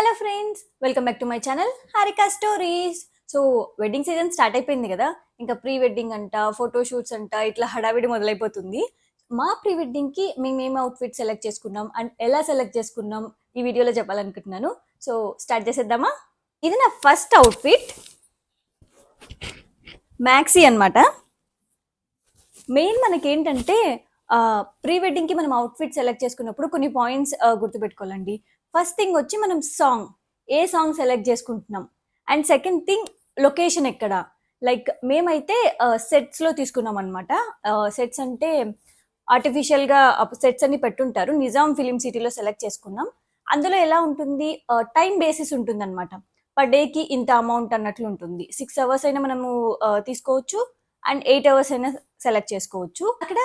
Hello friends, welcome back to my channel Harika stories. So wedding season start అయిపోయింది కదా. ఇంకా pre wedding అంట, photo shoots అంట, ఇట్లా హడావిడి మొదలైపోతుంది. మా ప్రీ వెడ్డింగ్కి మేము ఏం అవుట్ఫిట్ సెలెక్ట్ చేసుకున్నాం అండ్ ఎలా సెలెక్ట్ చేసుకున్నాం ఈ వీడియోలో చెప్పాలనుకుంటున్నాను. సో స్టార్ట్ చేసేద్దామా. ఇది నా ఫస్ట్ అవుట్ఫిట్, మ్యాక్సీ అనమాట. మెయిన్ మనకేంటంటే ప్రీ వెడ్డింగ్కి మనం అవుట్ఫిట్ సెలెక్ట్ చేసుకున్నప్పుడు కొన్ని పాయింట్స్ గుర్తుపెట్టుకోవాలండి. ఫస్ట్ థింగ్ వచ్చి మనం సాంగ్, ఏ సాంగ్ సెలెక్ట్ చేసుకుంటున్నాం. అండ్ సెకండ్ థింగ్ లొకేషన్ ఎక్కడ. లైక్ మేమైతే సెట్స్లో తీసుకున్నాం అనమాట. సెట్స్ అంటే ఆర్టిఫిషియల్గా సెట్స్ అన్ని పెట్టుంటారు. నిజాం ఫిలిం సిటీలో సెలెక్ట్ చేసుకున్నాం. అందులో ఎలా ఉంటుంది, టైం బేసిస్ ఉంటుంది అనమాట. పర్ డేకి ఇంత అమౌంట్ అన్నట్లు ఉంటుంది. 6 hours అయినా మనము తీసుకోవచ్చు అండ్ 8 hours అయినా సెలెక్ట్ చేసుకోవచ్చు. అక్కడ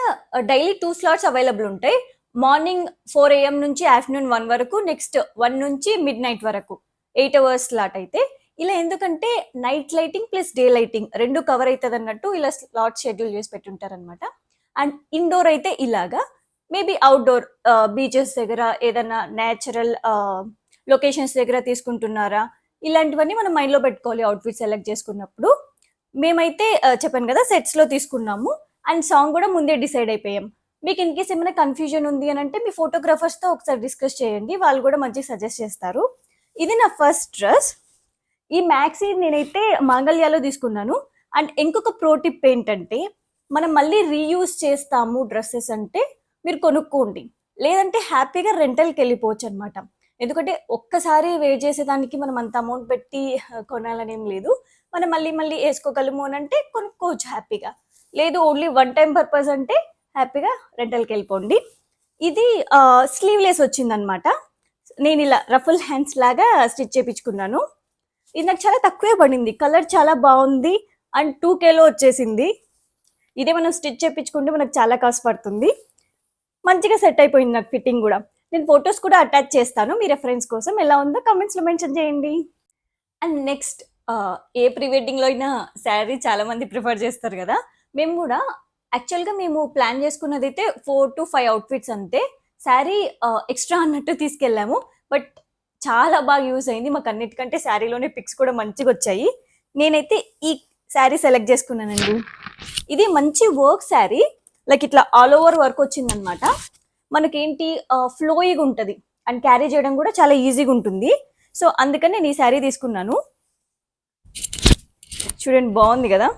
డైలీ 2 slots అవైలబుల్ ఉంటాయి. మార్నింగ్ 4 AM నుంచి ఆఫ్టర్నూన్ 1 వరకు, నెక్స్ట్ 1 నుంచి మిడ్ నైట్ వరకు 8 hours స్లాట్ అయితే. ఇలా ఎందుకంటే night lighting plus day lighting రెండు కవర్ అవుతుంది అన్నట్టు ఇలా స్లాట్ షెడ్యూల్ చేసి పెట్టుంటారనమాట. అండ్ ఇండోర్ అయితే ఇలాగా, మేబీ అవుట్డోర్ బీచెస్ దగ్గర ఏదైనా న్యాచురల్ లొకేషన్స్ దగ్గర తీసుకుంటున్నారా, ఇలాంటివన్నీ మనం మైండ్లో పెట్టుకోవాలి అవుట్ఫిట్ సెలెక్ట్ చేసుకున్నప్పుడు. మేమైతే చెప్పాను కదా సెట్స్లో తీసుకున్నాము అండ్ సాంగ్ కూడా ముందే డిసైడ్ అయిపోయాం. మీకు ఇన్ కేస్ ఏమైనా కన్ఫ్యూజన్ ఉంది అని అంటే మీ ఫోటోగ్రాఫర్స్తో ఒకసారి డిస్కస్ చేయండి, వాళ్ళు కూడా మంచిగా సజెస్ట్ చేస్తారు. ఇది నా ఫస్ట్ డ్రెస్. ఈ మ్యాక్సీ నేనైతే మాంగళ్యాలో తీసుకున్నాను. అండ్ ఇంకొక ప్రో టిప్ ఏంటంటే, మనం మళ్ళీ రీయూజ్ చేస్తాము డ్రెస్సెస్ అంటే మీరు కొనుక్కోండి, లేదంటే హ్యాపీగా రెంటల్కి వెళ్ళిపోవచ్చు అనమాట. ఎందుకంటే ఒక్కసారి వేర్ చేసేదానికి మనం అంత అమౌంట్ పెట్టి కొనాలనేం లేదు. మనం మళ్ళీ మళ్ళీ వేసుకోగలము అని అంటే కొనుక్కోవచ్చు హ్యాపీగా. లేదు ఓన్లీ వన్ టైం పర్పస్ అంటే హ్యాపీగా రెంటల్కి వెళ్ళిపోండి. ఇది స్లీవ్లెస్ వచ్చిందనమాట. నేను ఇలా రఫుల్ హ్యాండ్స్ లాగా స్టిచ్ చేయించుకున్నాను. ఇది నాకు చాలా తక్కువే పడింది, కలర్ చాలా బాగుంది అండ్ 2Kలో వచ్చేసింది. ఇదే మనం స్టిచ్ చేయించుకుంటే మనకు చాలా కాస్ట్ పడుతుంది. మంచిగా సెట్ అయిపోయింది నాకు ఫిట్టింగ్ కూడా. నేను ఫొటోస్ కూడా అటాచ్ చేస్తాను మీ రెఫరెన్స్ కోసం. ఎలా ఉందో కమెంట్స్లో మెన్షన్ చేయండి. అండ్ నెక్స్ట్, ఏ ప్రీ వెడ్డింగ్లో అయినా శారీ చాలా మంది ప్రిఫర్ చేస్తారు కదా. మేము కూడా యాక్చువల్గా మేము ప్లాన్ చేసుకున్నది అయితే 4 to 5 అవుట్ఫిట్స్ అంతే. శారీ ఎక్స్ట్రా అన్నట్టు తీసుకెళ్ళాము, బట్ చాలా బాగా యూస్ అయింది మాకు. అన్నిటికంటే శారీలోనే పిక్స్ కూడా మంచిగా వచ్చాయి. నేనైతే ఈ శారీ సెలెక్ట్ చేసుకున్నానండి. ఇది మంచి వర్క్ శారీ, లైక్ ఇట్లా ఆల్ ఓవర్ వర్క్ వచ్చిందనమాట. మనకేంటి ఫ్లోయిగా ఉంటుంది అండ్ క్యారీ చేయడం కూడా చాలా ఈజీగా ఉంటుంది. సో అందుకని నేను ఈ శారీ తీసుకున్నాను. చూడండి బాగుంది కదా,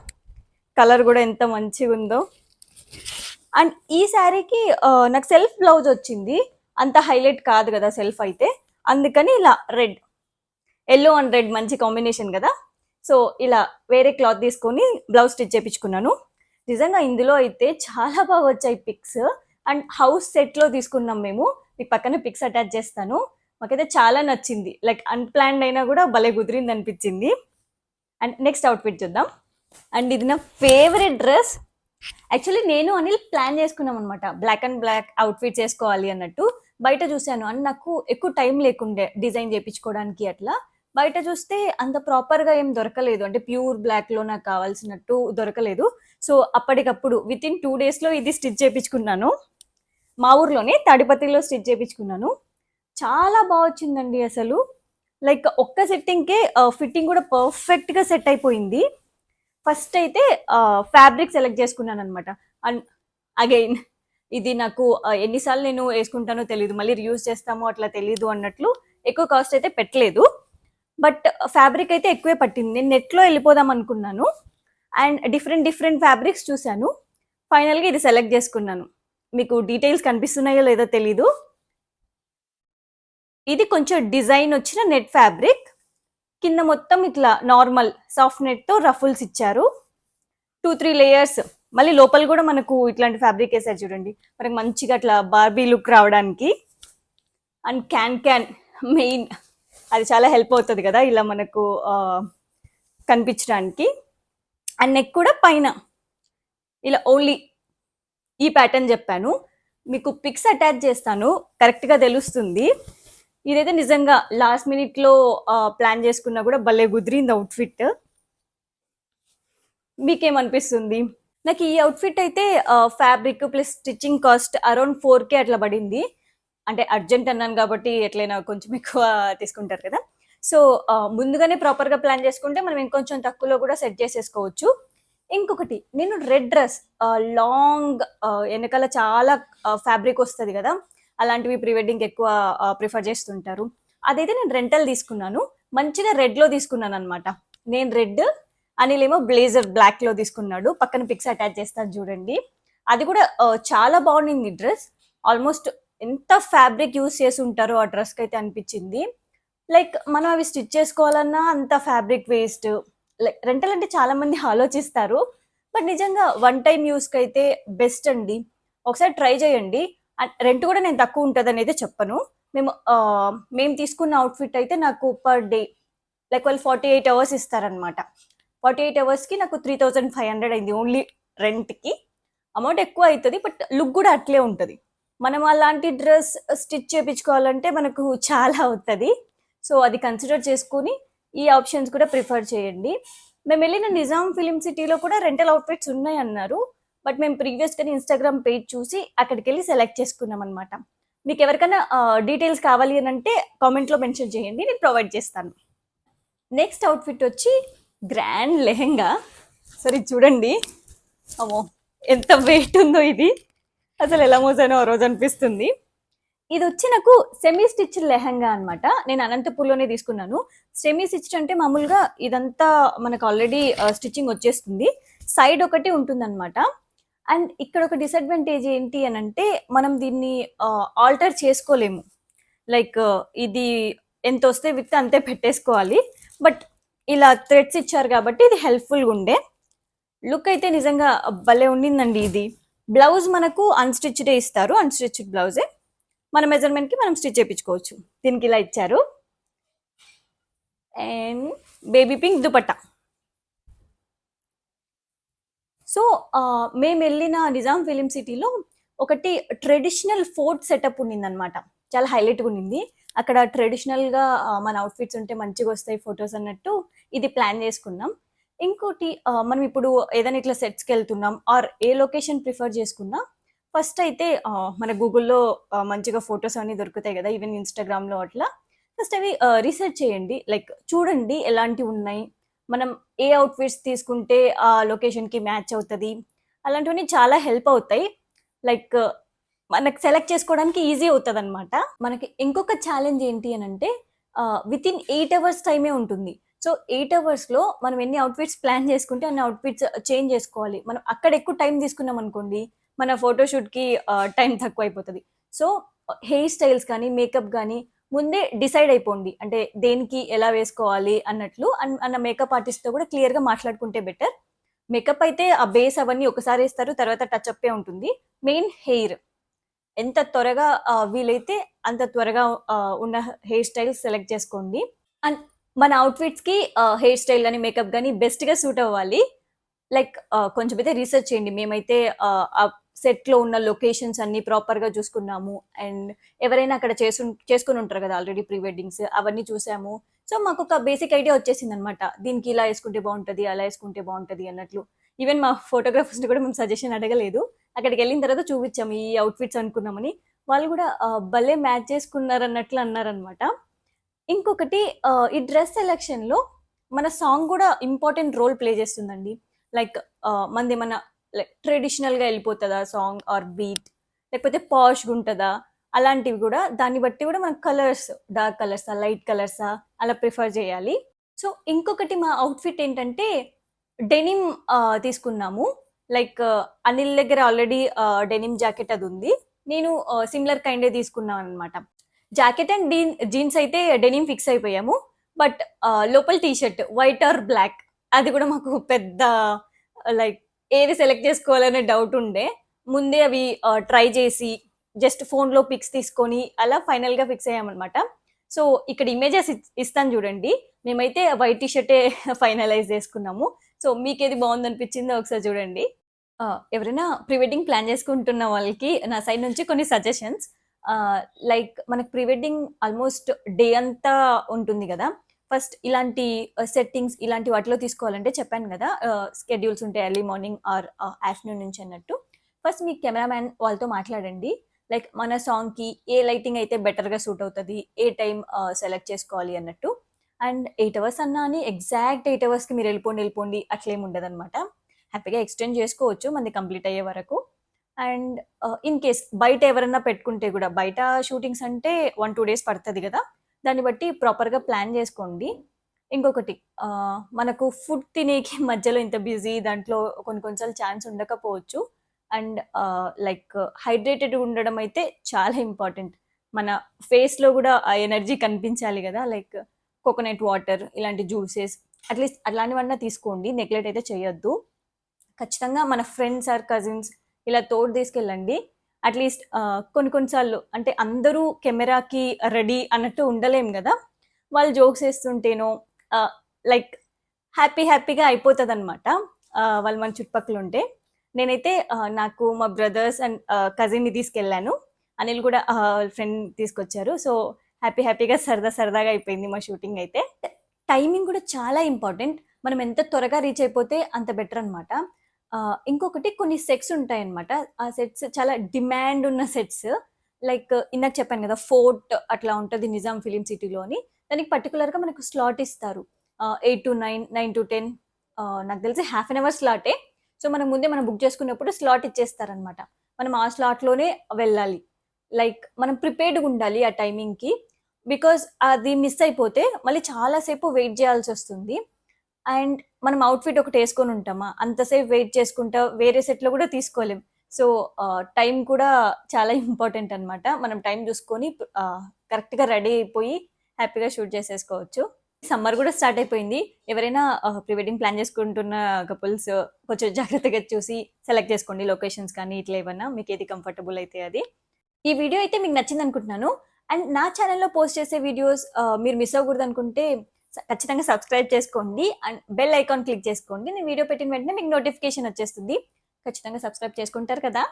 కలర్ కూడా ఎంత మంచిగా ఉందో. అండ్ ఈ శారీకి నాకు సెల్ఫ్ బ్లౌజ్ వచ్చింది, అంత హైలైట్ కాదు కదా సెల్ఫ్ అయితే. అందుకని ఇలా రెడ్, ఎల్లో అండ్ రెడ్ మంచి కాంబినేషన్ కదా. సో ఇలా వేరే క్లాత్ తీసుకొని బ్లౌజ్ స్టిచ్ చేయించుకున్నాను. నిజంగా ఇందులో అయితే చాలా బాగా వచ్చాయి పిక్స్. అండ్ హౌస్ సెట్లో తీసుకున్నాం మేము, మీకు పక్కన పిక్స్ అటాచ్ చేస్తాను. మాకైతే చాలా నచ్చింది, లైక్ అన్ప్లాన్డ్ అయినా కూడా భలే కుదిరింది అనిపించింది. అండ్ నెక్స్ట్ అవుట్ఫిట్ చూద్దాం. అండ్ ఇది నా ఫేవరెట్ డ్రెస్. యాక్చువల్లీ నేను అనిల్ ప్లాన్ చేసుకున్నాం అనమాట, బ్లాక్ అండ్ బ్లాక్ అవుట్ఫిట్స్ వేసుకోవాలి అన్నట్టు. బయట చూశాను అండ్ నాకు ఎక్కువ టైం లేకుండే డిజైన్ చేయించుకోవడానికి. అట్లా బయట చూస్తే అంత ప్రాపర్గా ఏం దొరకలేదు, అంటే ప్యూర్ బ్లాక్లో నాకు కావాల్సినట్టు దొరకలేదు. సో అప్పటికప్పుడు విత్ ఇన్ 2 daysలో ఇది స్టిచ్ చేయించుకున్నాను. మా ఊర్లోనే తాడిపత్రిలో స్టిచ్ చేయించుకున్నాను. చాలా బాగా వచ్చిందండి అసలు. లైక్ ఒక్క సెట్టింగ్కే ఫిట్టింగ్ కూడా పర్ఫెక్ట్గా సెట్ అయిపోయింది. ఫస్ట్ అయితే ఫ్యాబ్రిక్ సెలెక్ట్ చేసుకున్నాను అనమాట. అండ్ అగైన్ ఇది నాకు ఎన్నిసార్లు నేను వేసుకుంటానో తెలియదు, మళ్ళీ రియూజ్ చేస్తామో అట్లా తెలియదు అన్నట్లు ఎక్కువ కాస్ట్ అయితే పెట్టలేదు. బట్ ఫ్యాబ్రిక్ అయితే ఎక్కువే పట్టింది. నేను నెట్లో వెళ్ళిపోదాం అనుకున్నాను అండ్ డిఫరెంట్ ఫ్యాబ్రిక్స్ చూశాను. ఫైనల్గా ఇది సెలెక్ట్ చేసుకున్నాను. మీకు డీటెయిల్స్ కనిపిస్తున్నాయో లేదో తెలీదు. ఇది కొంచెం డిజైన్ వచ్చిన నెట్ ఫ్యాబ్రిక్, కింద మొత్తం ఇట్లా నార్మల్ సాఫ్ట్ నెట్తో రఫుల్స్ ఇచ్చారు. 2-3 లేయర్స్. మళ్ళీ లోపల కూడా మనకు ఇట్లాంటి ఫ్యాబ్రిక్ వేసారు చూడండి, మనకు మంచిగా అట్లా బార్బీ లుక్ రావడానికి. అండ్ క్యాన్ మెయిన్ అది చాలా హెల్ప్ అవుతుంది కదా ఇలా మనకు కనిపించడానికి. అండ్ నెక్ కూడా పైన ఇలా ఓన్లీ ఈ ప్యాటర్న్ చెప్పాను, మీకు పిక్స్ అటాచ్ చేస్తాను, కరెక్ట్గా తెలుస్తుంది. ఇదైతే నిజంగా లాస్ట్ మినిట్లో ప్లాన్ చేసుకున్నా కూడా భలే కుదిరింది అవుట్ఫిట్. మీకేమనిపిస్తుంది? నాకు ఈ అవుట్ఫిట్ అయితే fabric plus stitching cost around 4K అట్లా పడింది. అంటే అర్జెంట్ అన్నాను కాబట్టి ఎట్లైనా కొంచెం ఎక్కువ తీసుకుంటారు కదా! సో, ముందుగానే ప్రాపర్‌గా ప్లాన్ చేసుకుంటే మనం ఇంకొంచెం తక్కువలో కూడా సెట్ చేసేసుకోవచ్చు. ఇంకొకటి నేను రెడ్ డ్రెస్ లాంగ్ ఎనకాల చాలా ఫ్యాబ్రిక్ వస్తది గదా! అలాంటివి ప్రీ వెడ్డింగ్‌కి ఎక్కువ ప్రిఫర్ చేస్తుంటారు. అదైతే నేను రెంటల్ తీసుకున్నాను. మంచిగా రెడ్‌లో తీసుకున్నాననమాట. నేను రెడ్, అనిల్ ఏమో బ్లేజర్ బ్లాక్‌లో తీసుకున్నాడు. పక్కన పిక్స్ అటాచ్ చేస్తాను చూడండి. అది కూడా చాలా బాగుండింది డ్రెస్. ఆల్మోస్ట్ ఎంత ఫ్యాబ్రిక్ యూజ్ చేసి ఉంటారో ఆ డ్రెస్‌కి అయితే అనిపించింది. లైక్ మనం అవి స్టిచ్ చేసుకోవాలన్నా అంత ఫ్యాబ్రిక్ వేస్ట్. లైక్ రెంటల్ అంటే చాలా మంది ఆలోచిస్తారు. బట్ నిజంగా వన్ టైమ్ యూస్‌కి అయితే బెస్ట్ అండి. ఒకసారి ట్రై చేయండి. రెంట్ కూడా నేను తక్కువ ఉంటదనైతే చెప్పను. మేము తీసుకున్న అవుట్‌ఫిట్ అయితే నాకు పర్ డే లైక్ వాళ్ళు 48 అవర్స్ ఇస్తారనమాట. 48 అవర్స్‌కి నాకు 3,500 అయింది ఓన్లీ రెంట్‌కి. అమౌంట్ ఎక్కువ అయితది. బట్ లుక్ కూడా అట్లే ఉంటది. మనం అలాంటి డ్రెస్ స్టిచ్ చేపించుకోవాలంటే మనకు చాలా అవుతది. సో, అది కన్సిడర్ చేసుకొని ఈ ఆప్షన్స్ కూడా ప్రిఫర్ చేయండి. మేమెళ్ళిన నిజాం ఫిల్మ్ సిటీలో కూడా రెంటల్ అవుట్‌ఫిట్స్ ఉన్నాయన్నారు. బట్ మేము ప్రీవియస్‌గానే ఇన్‌స్టాగ్రామ్ పేజ్ చూసి అక్కడికెళ్ళి సెలెక్ట్ చేసుకున్నామనమాట. మీకెవరికైనా డీటెయిల్స్ కావాలి అనంటే కామెంట్‌లో మెన్షన్ చేయండి. నేను ప్రొవైడ్ చేస్తాను. నెక్స్ట్ అవుట్‌ఫిట్ వచ్చి గ్రాండ్ లెహెంగా. సరే ఇది చూడండి. అమ్మో! ఎంత వెయిట్ ఉందో ఇది. అసలు ఎలా మోసానో ఆ రోజు అనిపిస్తుంది. ఇదొచ్చి నాకు సెమీ స్టిచ్ లెహంగా అనమాట. నేను అనంతపూర్‌లోనే తీసుకున్నాను. సెమీ స్టిచ్డ్ అంటే మామూలుగా ఇదంతా మనకు ఆల్రెడీ స్టిచ్చింగ్ వచ్చేస్తుంది. సైడ్ ఒకటి ఉంటుందనమాట. అండ్ ఇక్కడ ఒక డిసడ్వాంటేజ్ ఏంటి అనంటే మనం దీన్ని ఆల్టర్ చేసుకోలేము. లైక్ ఇది ఎంతొస్తే విత్ అంతే పెట్టేసుకోవాలి. బట్ ఇలా థ్రెడ్స్ ఇచ్చారు కాబట్టి ఇది హెల్ప్‌ఫుల్‌గా ఉండే. లుక్ అయితే నిజంగా భలే ఉండిందండి ఇది. బ్లౌజ్ మనకు అన్‌స్టిచ్‌డే ఇస్తారు. అన్‌స్టిచ్డ్ బ్లౌజే. మన మెజర్మెంట్‌కి మనం స్టిచ్ చేపించుకోవచ్చు. దీనికి ఇలా ఇచ్చారు. And baby pink dupatta. So, మేమెళ్ళిన నిజాం ఫిల్మ్ సిటీలో ఒకటి ట్రెడిషనల్ ఫోర్ట్ సెటప్ ఉండిందనమాట. చాలా హైలైట్‌గా ఉండింది. అక్కడ ట్రెడిషనల్‌గా మన అవుట్‌ఫిట్స్ ఉంటే మంచిగొస్తాయి ఫోటోస్ అన్నట్టు ఇది ప్లాన్ చేసుకున్నాం. ఇంకోటి మనం ఇప్పుడు ఏదైనా ఇట్లా సెట్స్‌కెళ్తున్నాం ఆర్ ఏ లొకేషన్ ప్రిఫర్ చేసుకున్నా ఫస్ట్ అయితే మన గూగుల్‌లో మంచిగా ఫోటోస్ అన్నీ దొరుకుతాయి గదా! ఈవెన్ ఇన్‌స్టాగ్రామ్‌లో అట్లా. ఫస్ట్ అవి రీసెర్చ్ చేయండి. లైక్ చూడండి ఎలాంటివున్నాయి. మనం ఏ అవుట్‌ఫిట్స్ తీసుకుంటే ఆ లొకేషన్‌కి మ్యాచ్ అవుతది. అలాంటివన్నీ చాలా హెల్ప్ అవుతాయి. లైక్ మనకు సెలెక్ట్ చేసుకోవడానికి ఈజీ అవుతదనమాట. మనకి ఇంకొక ఛాలెంజ్ ఏంటి అనంటే వితిన్ 8 అవర్స్ టైమే ఉంటుంది. సో, 8 అవర్స్‌లో మనం ఎన్ని అవుట్‌ఫిట్స్ ప్లాన్ చేసుకుంటే అన్ని అవుట్‌ఫిట్స్ చేంజ్ చేసుకోవాలి. మనం అక్కడ ఎక్కువ టైం తీసుకున్నామనుకోండి, మన ఫోటోషూట్‌కి టైం తక్కువైపోతది. సో, హెయిర్ స్టైల్స్ కానీ, మేకప్ గానీ ముందే డిసైడ్ అయిపోండి. అంటే దేనికి ఎలా వేసుకోవాలి అన్నట్లు అన్న మేకప్ ఆర్టిస్ట్‌తో కూడా క్లియర్‌గా మాట్లాడుకుంటే బెటర్. మేకప్ అయితే ఆ బేస్ అవన్నీ ఒకసారి ఏస్తారు. తర్వాత టచ్ అప్పే ఉంటుంది. Main hair. ఎంత త్వరగా వీలైతే అంత త్వరగా ఉన్న హెయిర్ స్టైల్ సెలెక్ట్ చేసుకోండి. అండ్ మన అవుట్‌ఫిట్స్‌కి హెయిర్ స్టైల్ గాని, మేకప్ గాని బెస్ట్‌గా సూట్ అవ్వాలి. లైక్ కొంచెమైతే రీసెర్చ్ చేయండి. మేమైతే ఆ సెట్‌లో ఉన్న లొకేషన్స్ అన్నీ ప్రాపర్‌గా చూసుకున్నాము. అండ్ ఎవరైనా అక్కడ చేసుకొని ఉంటారు కదా! ఆల్రెడీ ప్రీ వెడ్డింగ్స్ అవన్నీ చూసాము. సో, మాకొక బేసిక్ ఐడియా వచ్చేసిందనమాట. దీనికి ఇలా యేసుకుంటే బావుంటది, అలా యేసుకుంటే బావుంటది అన్నట్లు. ఈవెన్ మా ఫోటోగ్రాఫర్స్‌ని కూడా మేము సజెషన్ అడగలేదు. అక్కడికెళ్ళిన తర్వాత చూపిచ్చాము. ఈ అవుట్‌ఫిట్స్ అనుకున్నామని. వాళ్ళు కూడా భలే మ్యాచ్ చేసుకున్నారన్నట్లు అన్నారనమాట. ఇంకొకటి ఈ డ్రెస్ సెలక్షన్‌లో మన సాంగ్ గూడా ఇంపార్టెంట్ రోల్ ప్లే చేస్తుందండి. లైక్ మనదేమన్నా లైక్ ట్రెడిషనల్‌గా ఎళ్ళిపోతదా సాంగ్ ఆర్ బీట్ లేకపోతే పాష్‌గుంటదా? అలాంటివి గూడా దాన్ని బట్టి గూడా మనకు కలర్స్ డార్క్ కలర్సా? లైట్ కలర్సా? అలా ప్రిఫర్ జేయాలి. సో, ఇంకొకటి మా అవుట్‌ఫిట్ ఏంటంటే డెనిమ్ తీసుకున్నాము. లైక్ అనిల్ దగ్గర ఆల్రెడీ డెనిమ్ జాకెట్ అదుంది. నేను సిమిలర్ కైండే తీసుకున్నాననమాట. జాకెట్ అండ్ జీన్స్ అయితే డెనిమ్ ఫిక్స్ అయిపోయాము. బట్ లోపల T shirt white or black అది కూడా మాకు పెద్ద లైక్ ఏది సెలెక్ట్ చేసుకోవాలనే డౌట్ ఉండే. ముందే అవి ట్రై చేసి జస్ట్ ఫోన్‌లో పిక్స్ తీసుకొని అలా ఫైనల్‌గా ఫిక్స్ అయ్యామనమాట. సో, ఇక్కడ ఇమేజెస్ ఇస్తాను చూడండి. మేమైతే వైట్ టీ షర్టే ఫైనలైజ్ చేసుకున్నాము. సో, మీకేది బావుందనిపించిందో ఒకసారి చూడండి. ఎవరైనా ప్రీ వెడ్డింగ్ ప్లాన్ చేసుకుంటున్న వాళ్ళకి నా సైడ్ నుంచి కొన్ని సజెషన్స్. లైక్ మనకు ప్రీ వెడ్డింగ్ ఆల్మోస్ట్ డే అంతా ఉంటుంది గదా! ఫస్ట్ ఇలాంటి సెట్టింగ్స్ ఇలాంటి వాటిలో తీసుకోవాలంటే చెప్పాను గదా! స్కెడ్యూల్స్ ఉంటాయి ఎర్లీ మార్నింగ్ ఆర్ ఆఫ్టర్‌నూన్ నుంచి అన్నట్టు. ఫస్ట్ మీ కెమెరామాన్ వాళ్ళతో మాట్లాడండి. లైక్ మన సాంగ్కి ఏ లైటింగ్ అయితే బెటర్గా సూట్ అవుతుంది, ఏ టైం సెలెక్ట్ చేసుకోవాలి అన్నట్టు. అండ్ 8 అవర్స్ అన్నా అని ఎగ్జాక్ట్ 8 అవర్స్కి మీరు వెళ్ళిపోండి అట్లేం ఉండదన్నమాట. హ్యాపీగా ఎక్స్టెండ్ చేసుకోవచ్చు మనది కంప్లీట్ అయ్యే వరకు. అండ్ ఇన్ కేస్ బయట ఎవరన్నా పెట్టుకుంటే కూడా, బయట షూటింగ్స్ అంటే 1-2 డేస్ పడుతుంది కదా, దాన్ని బట్టి ప్రాపర్గా ప్లాన్ చేసుకోండి. ఇంకొకటి మనకు ఫుడ్ తినేకి మధ్యలో ఇంత బిజీ దాంట్లో కొన్నిసార్లు ఛాన్స్ ఉండకపోవచ్చు. అండ్ లైక్ హైడ్రేటెడ్ ఉండడం అయితే చాలా ఇంపార్టెంట్. మన ఫేస్లో కూడా ఆ ఎనర్జీ కనిపించాలి కదా, లైక్ కోకోనట్ వాటర్ ఇలాంటి జ్యూసెస్ అట్లీస్ట్ అట్లాంటివన్నా తీసుకోండి, నెగ్లెక్ట్ అయితే చేయొద్దు. ఖచ్చితంగా మన ఫ్రెండ్స్ ఆర్ కజిన్స్ ఇలా తోడు తీసుకెళ్ళండి. అట్లీస్ట్ కొన్నిసార్లు అంటే అందరూ కెమెరాకి రెడీ అన్నట్టు ఉండలేం కదా, వాళ్ళు జోక్స్ వేస్తుంటేనో లైక్ హ్యాపీగా అయిపోతుంది అనమాట వాళ్ళు మన చుట్టుపక్కల ఉంటే. నేనైతే నాకు మా బ్రదర్స్ అండ్ కజిన్ని తీసుకెళ్ళాను, అనిల్ కూడా ఫ్రెండ్ తీసుకొచ్చారు. సో హ్యాపీగా సరదాగా అయిపోయింది మా షూటింగ్ అయితే. టైమింగ్ కూడా చాలా ఇంపార్టెంట్, మనం ఎంత త్వరగా రీచ్ అయిపోతే అంత బెటర్ అనమాట. ఇంకొకటి కొన్ని సెట్స్ ఉంటాయన్నమాట, ఆ సెట్స్ చాలా డిమాండ్ ఉన్న సెట్స్. లైక్ ఇందాక చెప్పాను కదా, ఫోర్ట్ అట్లా ఉంటుంది నిజాం ఫిలిం సిటీలో అని. దానికి పర్టికులర్గా మనకు స్లాట్ ఇస్తారు, 8 to 9, 9 to 10, నాకు తెలిసి హాఫ్ అన్ అవర్ స్లాటే. సో మనం ముందే మనం బుక్ చేసుకున్నప్పుడు స్లాట్ ఇచ్చేస్తారనమాట, మనం ఆ స్లాట్లోనే వెళ్ళాలి. లైక్ మనం ప్రిపేర్డ్గా ఉండాలి ఆ టైమింగ్కి, బికాజ్ అది మిస్ అయిపోతే మళ్ళీ చాలాసేపు వెయిట్ చేయాల్సి వస్తుంది. అండ్ మనం అవుట్ఫిట్ ఒకటి వేసుకొని ఉంటామా, అంతసేపు వెయిట్ చేసుకుంటా వేరే సెట్లో కూడా తీసుకోలేం. సో టైం కూడా చాలా ఇంపార్టెంట్ అనమాట. మనం టైం చూసుకొని కరెక్ట్గా రెడీ అయిపోయి హ్యాపీగా షూట్ చేసేసుకోవచ్చు. సమ్మర్ కూడా స్టార్ట్ అయిపోయింది, ఎవరైనా ప్రీ వెడ్డింగ్ ప్లాన్ చేసుకుంటున్న కపుల్స్ కొంచెం జాగ్రత్తగా చూసి సెలెక్ట్ చేసుకోండి లొకేషన్స్ కానీ ఇట్లా ఏమన్నా మీకు ఏది కంఫర్టబుల్ అయితే అది. ఈ వీడియో అయితే మీకు నచ్చింది అనుకుంటున్నాను. అండ్ నా ఛానల్లో పోస్ట్ చేసే వీడియోస్ మీరు మిస్ అవ్వకూడదు అనుకుంటే ఖచ్చితంగా సబ్స్క్రైబ్ చేసుకోండి అండ్ బెల్ ఐకాన్ క్లిక్ చేసుకోండి. నేను వీడియో పెట్టిన వెంటనే మీకు నోటిఫికేషన్ వచ్చేస్తుంది. ఖచ్చితంగా సబ్స్క్రైబ్ చేసుకుంటారు కదా.